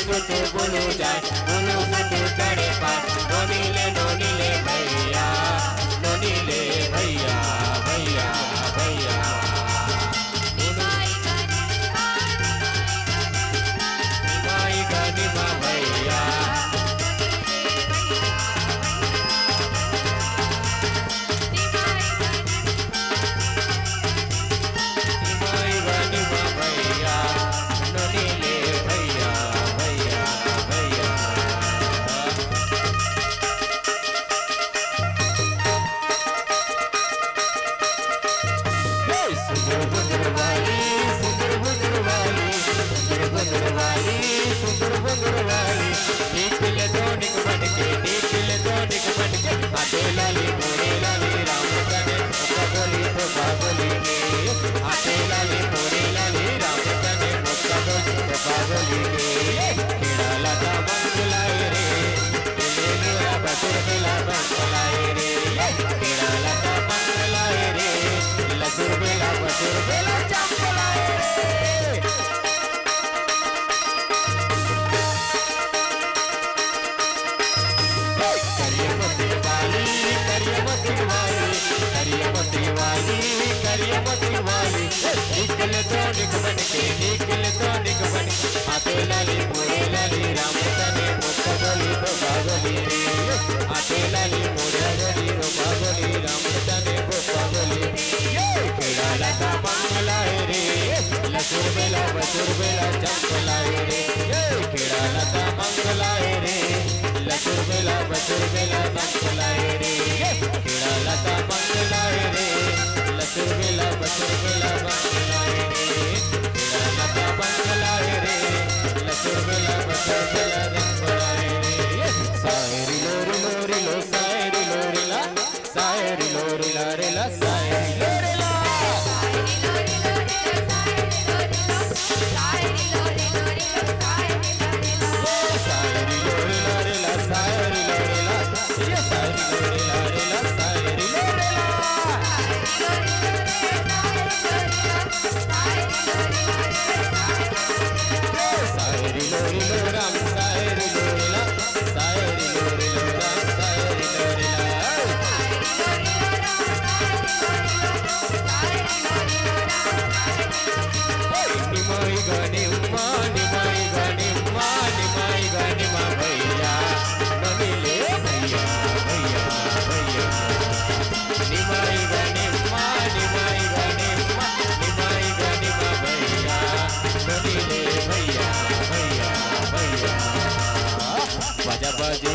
सुतु बोलो जाए बोलो सुतु चढ़े पार नोनीले भैया नोनीले भैया भैया भैया निमाई गनिमा भैया निमाई गनिमा भैया नोनीले भैया भैया भैया सुंदर बंदरवाली सुंदर बंदरवाली सुंदर बंदरवाली सुंदर बंदरवाली निकले तो निक बनके आते लाली मोरे लाली राम कने मुक्का बोली तो बाबोली ने आते लाली मोरे लाली राम कने मुक्का बोली तो बाबोली ने केड़ा लगा बंगलाए रे दिले मेरा बसुर बेला बंगलाए रे केड़ा लगा बंगलाए रे लसुर बेला चंपलाए रे करियमती वाली निकल तो निक बनके आते लाली मोरे लाली राम तने मुक्का बोली तो बाबोली रे आते लाली मोरे लाली तो बाबोली राम तने मुक्का बोली केड़ा लगा मंगलाए रे लसुर बेला चंपलाए रे केड़ा लगा मंगलाए रे लसुर बेला चंपलाए रे केड़ा लगा मंगलाए रे लसुर बेला मंगलाए रे केड़ा लगा मंगलाए रे लसुर बेला मंगलाए रे सायरी लोरी लोरी लो सायरी लोरी ला सायरी लोरी ला रे ला सायरी लोरी ला सायरी लोरी ला रे ला सायरी लोरी ला ये सायरी लोरी ला रे ला सायरी लोरी ला सायरी लोरी लो राम सायरी लोरी ला सायरी लोरी लो राम सायरी लोरी ला निमाई गनिमा भैया नोनीले भैया भैया भैया निमाई गनिमा भैया नोनीले भैया भैया भैया बाजा बाजे